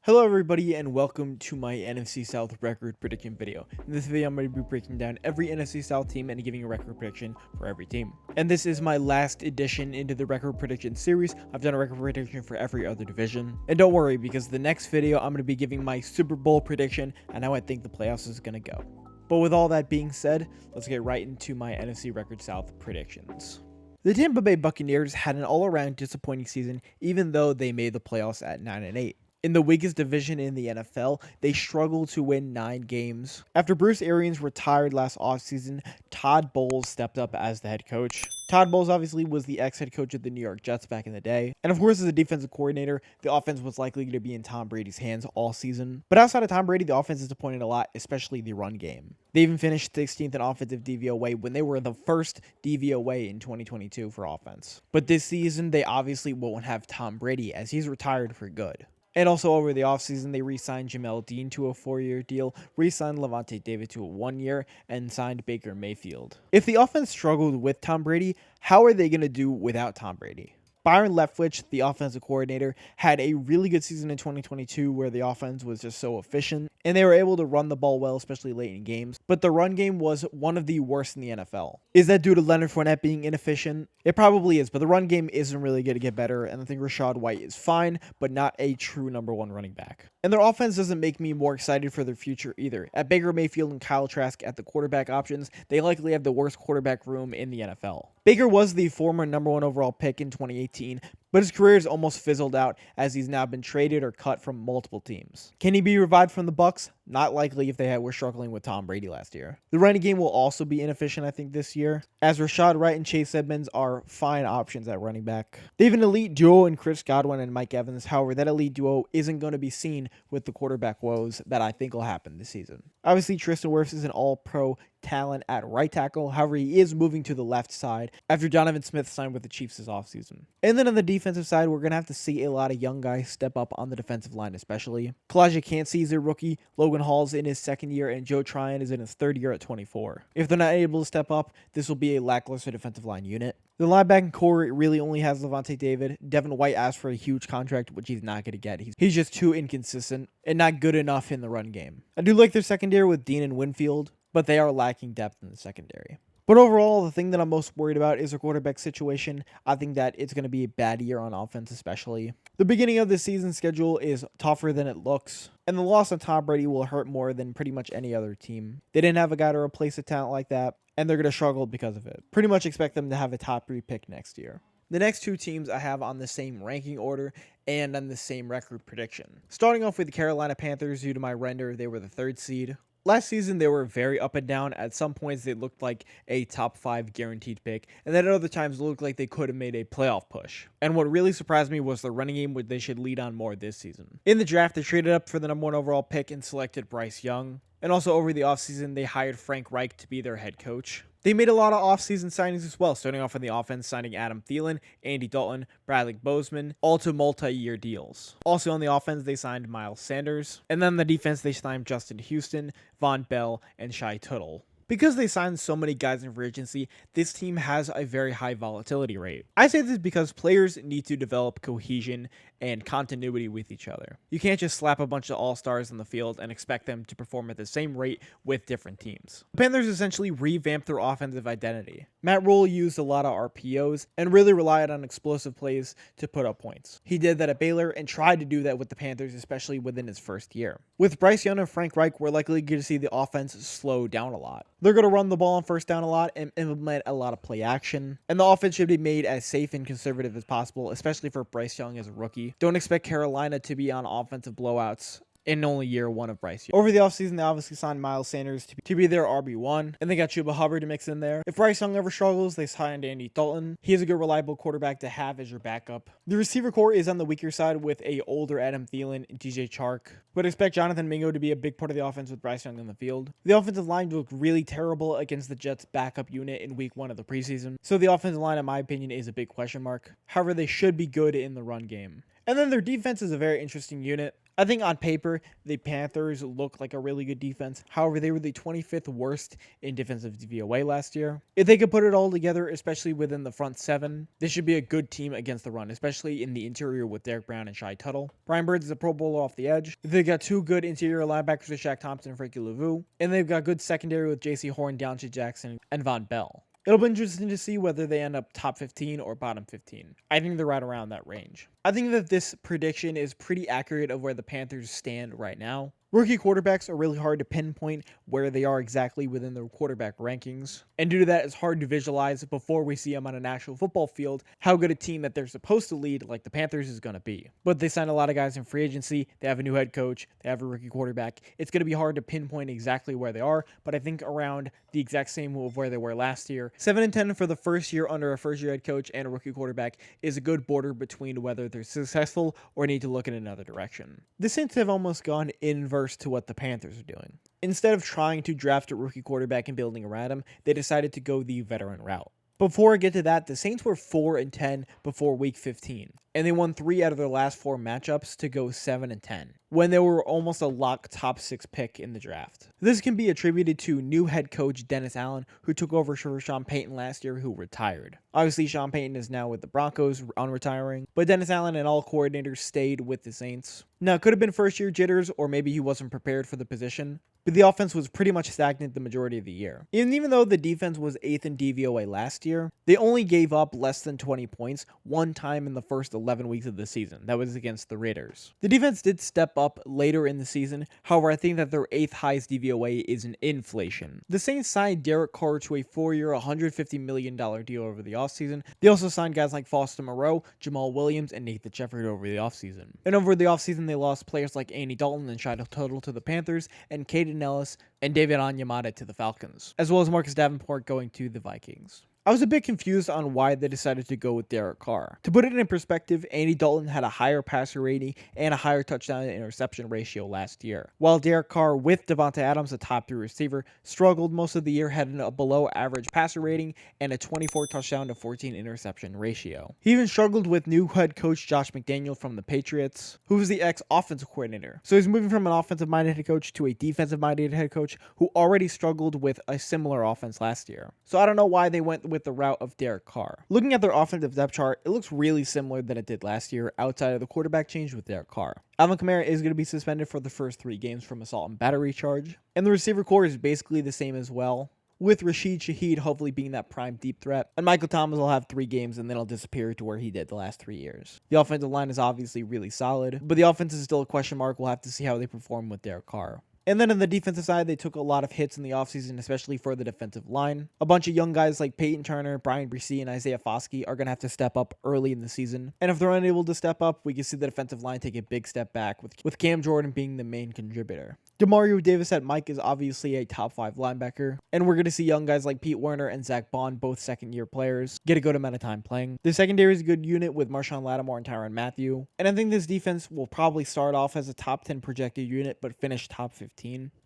Hello everybody and welcome to my NFC South record prediction video. In this video I'm going to be breaking down every NFC South team and giving a record prediction for every team. And this is my last edition into the record prediction series. I've done a record prediction for every other division. And don't worry, because the next video I'm going to be giving my Super Bowl prediction and how I think the playoffs is going to go. But with all that being said, let's get right into my NFC record South predictions. The Tampa Bay Buccaneers had an all-around disappointing season even though they made the playoffs at 9-8. In the weakest division in the NFL, they struggled to win 9 games. After Bruce Arians retired last offseason, Todd Bowles stepped up as the head coach. Todd Bowles obviously was the ex-head coach of the New York Jets back in the day. And of course, as a defensive coordinator, the offense was likely to be in Tom Brady's hands all season. But outside of Tom Brady, the offense disappointed a lot, especially the run game. They even finished 16th in offensive DVOA when they were the first DVOA in 2022 for offense. But this season, they obviously won't have Tom Brady as he's retired for good. And also over the offseason, they re-signed Jamel Dean to a 4-year deal, re-signed Lavonte David to a 1-year, and signed Baker Mayfield. If the offense struggled with Tom Brady, how are they going to do without Tom Brady? Byron Leftwich, the offensive coordinator, had a really good season in 2022 where the offense was just so efficient, and they were able to run the ball well, especially late in games. But the run game was one of the worst in the NFL. Is that due to Leonard Fournette being inefficient? It probably is, but the run game isn't really going to get better, and I think Rachaad White is fine, but not a true number 1 running back. And their offense doesn't make me more excited for their future either. At Baker Mayfield and Kyle Trask at the quarterback options, they likely have the worst quarterback room in the NFL. Baker was the former number 1 overall pick in 2018, but his career has almost fizzled out as he's now been traded or cut from multiple teams. Can he be revived from the Bucs? Not likely if they were struggling with Tom Brady last year. The running game will also be inefficient, I think, this year, as Rachaad White and Chase Edmonds are fine options at running back. They have an elite duo in Chris Godwin and Mike Evans. However, that elite duo isn't going to be seen with the quarterback woes that I think will happen this season. Obviously, Tristan Wirfs is an all-pro talent at right tackle. However, he is moving to the left side after Donovan Smith signed with the Chiefs this offseason. And then on the defensive side, we're going to have to see a lot of young guys step up on the defensive line, especially. Kalijah Kancey is a rookie, Logan Hall's in his 2nd year, and Joe Tryon is in his 3rd year at 24. If they're not able to step up, this will be a lackluster defensive line unit. The linebacking core really only has Lavonte David. Devin White asked for a huge contract, which he's not going to get. He's just too inconsistent and not good enough in the run game. I do like their secondary with Dean and Winfield, but they are lacking depth in the secondary. But overall, the thing that I'm most worried about is their quarterback situation. I think that it's going to be a bad year on offense, especially. The beginning of the season schedule is tougher than it looks, and the loss of Tom Brady will hurt more than pretty much any other team. They didn't have a guy to replace a talent like that, and they're going to struggle because of it. Pretty much expect them to have a top 3 pick next year. The next 2 teams I have on the same ranking order and on the same record prediction. Starting off with the Carolina Panthers, due to my render, they were the 3rd seed. Last season, they were very up and down. At some points, they looked like a top 5 guaranteed pick, and then at other times, it looked like they could have made a playoff push. And what really surprised me was the running game, which they should lead on more this season. In the draft, they traded up for the number 1 overall pick and selected Bryce Young. And also over the offseason, they hired Frank Reich to be their head coach. They made a lot of offseason signings as well, starting off on the offense, signing Adam Thielen, Andy Dalton, Bradley Bozeman, all to multi-year deals. Also on the offense, they signed Miles Sanders. And then on the defense, they signed Justin Houston, Von Bell, and Shai Tuttle. Because they signed so many guys in free agency, this team has a very high volatility rate. I say this because players need to develop cohesion and continuity with each other. You can't just slap a bunch of all-stars on the field and expect them to perform at the same rate with different teams. The Panthers essentially revamped their offensive identity. Matt Rule used a lot of RPOs and really relied on explosive plays to put up points. He did that at Baylor and tried to do that with the Panthers, especially within his 1st year. With Bryce Young and Frank Reich, we're likely going to see the offense slow down a lot. They're going to run the ball on 1st down a lot and implement a lot of play action. And the offense should be made as safe and conservative as possible, especially for Bryce Young as a rookie. Don't expect Carolina to be on offensive blowouts in only year 1 of Bryce Young. Over the offseason, they obviously signed Miles Sanders to be their RB1, and they got Chuba Hubbard to mix in there. If Bryce Young ever struggles, they signed Andy Dalton. He is a good, reliable quarterback to have as your backup. The receiver core is on the weaker side with a older Adam Thielen and DJ Chark, but expect Jonathan Mingo to be a big part of the offense with Bryce Young on the field. The offensive line looked really terrible against the Jets' backup unit in week 1 of the preseason, so the offensive line, in my opinion, is a big question mark. However, they should be good in the run game. And then their defense is a very interesting unit. I think on paper, the Panthers look like a really good defense. However, they were the 25th worst in defensive DVOA last year. If they could put it all together, especially within the front seven, this should be a good team against the run, especially in the interior with Derek Brown and Shai Tuttle. Brian Burns is a Pro Bowler off the edge. They've got two good interior linebackers with Shaq Thompson and Frankie Lavu, and they've got good secondary with J.C. Horn, Deontay Jackson, and Von Bell. It'll be interesting to see whether they end up top 15 or bottom 15. I think they're right around that range. I think that this prediction is pretty accurate of where the Panthers stand right now. Rookie quarterbacks are really hard to pinpoint where they are exactly within the quarterback rankings. And due to that, it's hard to visualize before we see them on an actual football field how good a team that they're supposed to lead, like the Panthers, is going to be. But they signed a lot of guys in free agency. They have a new head coach. They have a rookie quarterback. It's going to be hard to pinpoint exactly where they are, but I think around the exact same of where they were last year. 7-10 for the first year under a first-year head coach and a rookie quarterback is a good border between whether they're successful or need to look in another direction. The Saints have almost gone inverse to what the Panthers are doing. Instead of trying to draft a rookie quarterback and building around him, they decided to go the veteran route. Before I get to that, the Saints were 4-10 before week 15, and they won 3 out of their last 4 matchups to go 7-10, when they were almost a lock top 6 pick in the draft. This can be attributed to new head coach Dennis Allen, who took over for Sean Payton last year, who retired. Obviously, Sean Payton is now with the Broncos, unretiring, but Dennis Allen and all coordinators stayed with the Saints. Now, it could have been first-year jitters, or maybe he wasn't prepared for the position, but the offense was pretty much stagnant the majority of the year. And even though the defense was 8th in DVOA last year, they only gave up less than 20 points one time in the first 11 weeks of the season. That was against the Raiders. The defense did step up later in the season. However, I think that their 8th highest DVOA is an inflation. The Saints signed Derek Carr to a 4-year, $150 million deal over the offseason. They also signed guys like Foster Moreau, Jamal Williams, and Nathan Shepard over the offseason. And over the offseason, they lost players like Andy Dalton and Shai Tuttle to the Panthers, and Caden Ellis and David Onyemata to the Falcons, as well as Marcus Davenport going to the Vikings. I was a bit confused on why they decided to go with Derek Carr. To put it in perspective, Andy Dalton had a higher passer rating and a higher touchdown to interception ratio last year, while Derek Carr, with Devontae Adams, a top 3 receiver, struggled most of the year, had a below average passer rating and a 24 touchdown to 14 interception ratio. He even struggled with new head coach Josh McDaniel from the Patriots, who was the ex-offensive coordinator. So he's moving from an offensive-minded head coach to a defensive-minded head coach who already struggled with a similar offense last year. So I don't know why they went with the route of Derek Carr. Looking at their offensive depth chart, it looks really similar than it did last year outside of the quarterback change with Derek Carr. Alvin Kamara is going to be suspended for the first 3 games from assault and battery charge, and the receiver core is basically the same as well, with Rashid Shaheed hopefully being that prime deep threat, and Michael Thomas will have 3 games and then he'll disappear to where he did the last 3 years. The offensive line is obviously really solid, but the offense is still a question mark. We'll have to see how they perform with Derek Carr. And then on the defensive side, they took a lot of hits in the offseason, especially for the defensive line. A bunch of young guys like Peyton Turner, Brian Bresee, and Isaiah Foskey are going to have to step up early in the season. And if they're unable to step up, we can see the defensive line take a big step back, with Cam Jordan being the main contributor. Demario Davis at Mike is obviously a top 5 linebacker, and we're going to see young guys like Pete Werner and Zach Bond, both second-year players, get a good amount of time playing. The secondary is a good unit with Marshawn Lattimore and Tyrann Mathieu, and I think this defense will probably start off as a top 10 projected unit, but finish top 15.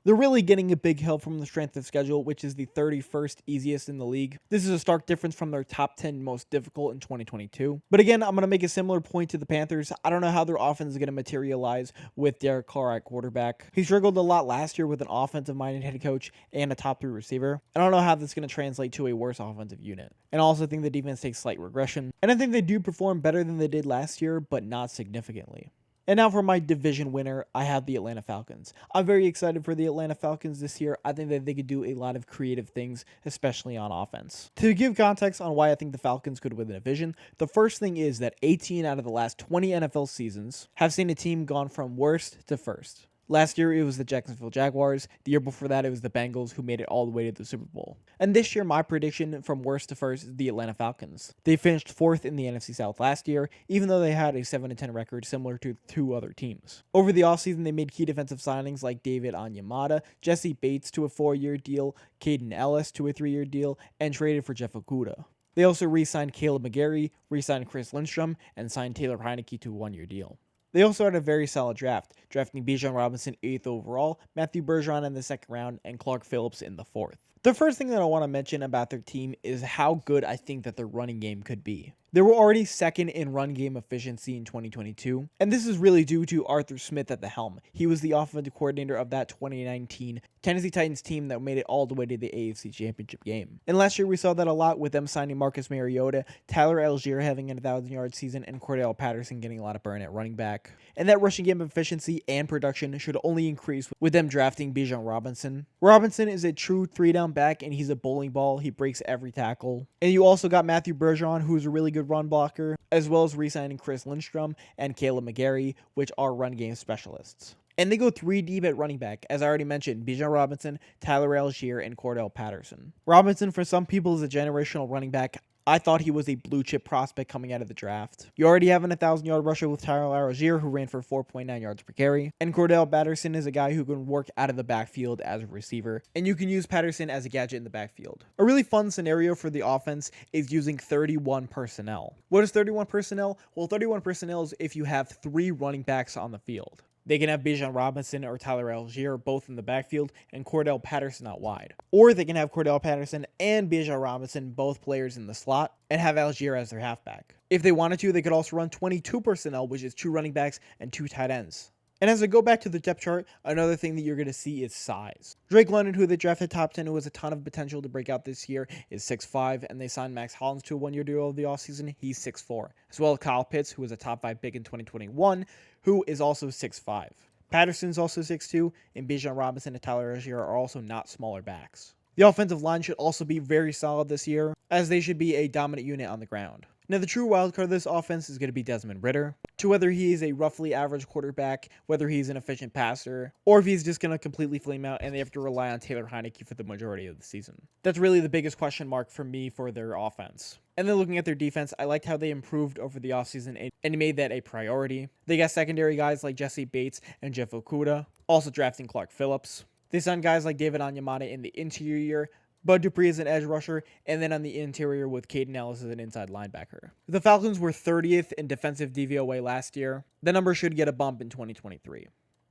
They're really getting a big help from the strength of schedule, which is the 31st easiest in the league. This is a stark difference from their top 10 most difficult in 2022. But again, I'm going to make a similar point to the Panthers. I don't know how their offense is going to materialize with Derek Carr at quarterback. He struggled a lot last year with an offensive-minded head coach and a top 3 receiver. I don't know how that's going to translate to a worse offensive unit. And I also think the defense takes slight regression. And I think they do perform better than they did last year, but not significantly. And now for my division winner, I have the Atlanta Falcons. I'm very excited for the Atlanta Falcons this year. I think that they could do a lot of creative things, especially on offense. To give context on why I think the Falcons could win the division, the first thing is that 18 out of the last 20 NFL seasons have seen a team gone from worst to first. Last year, it was the Jacksonville Jaguars. The year before that, it was the Bengals, who made it all the way to the Super Bowl. And this year, my prediction from worst to first is the Atlanta Falcons. They finished 4th in the NFC South last year, even though they had a 7-10 record similar to 2 other teams. Over the offseason, they made key defensive signings like David Onyemata, Jesse Bates to a 4-year deal, Caden Ellis to a 3-year deal, and traded for Jeff Okudah. They also re-signed Caleb McGarry, re-signed Chris Lindstrom, and signed Taylor Heineke to a 1-year deal. They also had a very solid draft, drafting Bijan Robinson 8th overall, Matthew Bergeron in the 2nd round, and Clark Phillips in the 4th. The first thing that I want to mention about their team is how good I think that their running game could be. They were already second in run game efficiency in 2022, and this is really due to Arthur Smith at the helm. He was the offensive coordinator of that 2019 Tennessee Titans team that made it all the way to the AFC Championship game. And last year we saw that a lot with them signing Marcus Mariota, Tyler Algier having a 1,000-yard season, and Cordell Patterson getting a lot of burn at running back. And that rushing game efficiency and production should only increase with them drafting Bijan Robinson. Robinson is a true 3-down back, and he's a bowling ball. He breaks every tackle. And you also got Matthew Bergeron, who's a really good run blocker, as well as re-signing Chris Lindstrom and Caleb McGarry, which are run game specialists. And they go 3 deep at running back, as I already mentioned, Bijan Robinson, Tyler Algier, and Cordell Patterson. Robinson, for some people, is a generational running back. I thought he was a blue chip prospect coming out of the draft. You already have a 1,000-yard rusher with Tyler Algier, who ran for 4.9 yards per carry. And Cordell Patterson is a guy who can work out of the backfield as a receiver. And you can use Patterson as a gadget in the backfield. A really fun scenario for the offense is using 31 personnel. What is 31 personnel? Well, 31 personnel is if you have 3 running backs on the field. They can have Bijan Robinson or Tyler Algier both in the backfield and Cordell Patterson out wide. Or they can have Cordell Patterson and Bijan Robinson both players in the slot and have Algier as their halfback. If they wanted to, they could also run 22 personnel, which is 2 running backs and 2 tight ends. And as I go back to the depth chart, another thing that you're going to see is size. Drake London, who they drafted top 10, who has a ton of potential to break out this year, is 6'5", and they signed Max Hollins to a 1-year deal of the offseason. He's 6'4", as well as Kyle Pitts, who was a top 5 pick in 2021, who is also 6'5". Patterson's also 6'2", and Bijan Robinson and Tyler Algier are also not smaller backs. The offensive line should also be very solid this year, as they should be a dominant unit on the ground. Now, the true wildcard of this offense is going to be Desmond Ridder, to whether he is a roughly average quarterback, whether he's an efficient passer, or if he's just going to completely flame out and they have to rely on Taylor Heineke for the majority of the season. That's really the biggest question mark for me for their offense. And then looking at their defense, I liked how they improved over the offseason and made that a priority. They got secondary guys like Jesse Bates and Jeff Okudah, also drafting Clark Phillips. They signed guys like David Onyemata in the interior, Bud Dupree is an edge rusher, and then on the interior with Caden Ellis as an inside linebacker. The Falcons were 30th in defensive DVOA last year. The number should get a bump in 2023.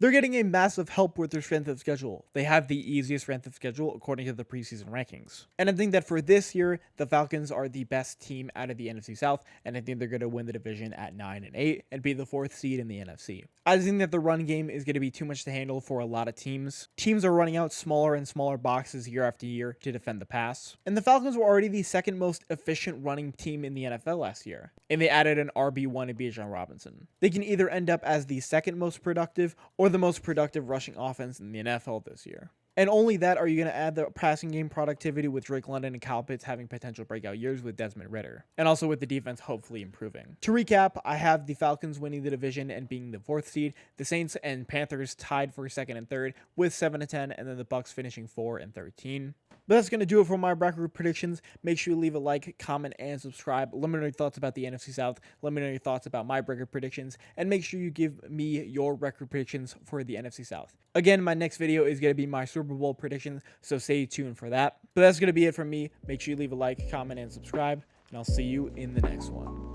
They're getting a massive help with their strength of schedule. They have the easiest strength of schedule according to the preseason rankings. And I think that for this year, the Falcons are the best team out of the NFC South, and I think they're going to win the division at 9-8 and be the 4th seed in the NFC. I think that the run game is going to be too much to handle for a lot of teams. Teams are running out smaller and smaller boxes year after year to defend the pass. And the Falcons were already the 2nd most efficient running team in the NFL last year. And they added an RB1 in Bijan Robinson. They can either end up as the 2nd most productive or the most productive rushing offense in the NFL this year. And only that are you going to add the passing game productivity with Drake London and Kyle Pitts having potential breakout years with Desmond Ridder. And also with the defense hopefully improving. To recap, I have the Falcons winning the division and being the 4th seed. The Saints and Panthers tied for 2nd and 3rd with 7-10, and then the Bucs finishing 4-13. But that's going to do it for my bracket predictions. Make sure you leave a like, comment, and subscribe. Let me know your thoughts about the NFC South. Let me know your thoughts about my bracket predictions. And make sure you give me your record predictions for the NFC South. Again, my next video is going to be my Super Bowl predictions, so stay tuned for that. But that's going to be it from me. Make sure you leave a like, comment, and subscribe. And I'll see you in the next one.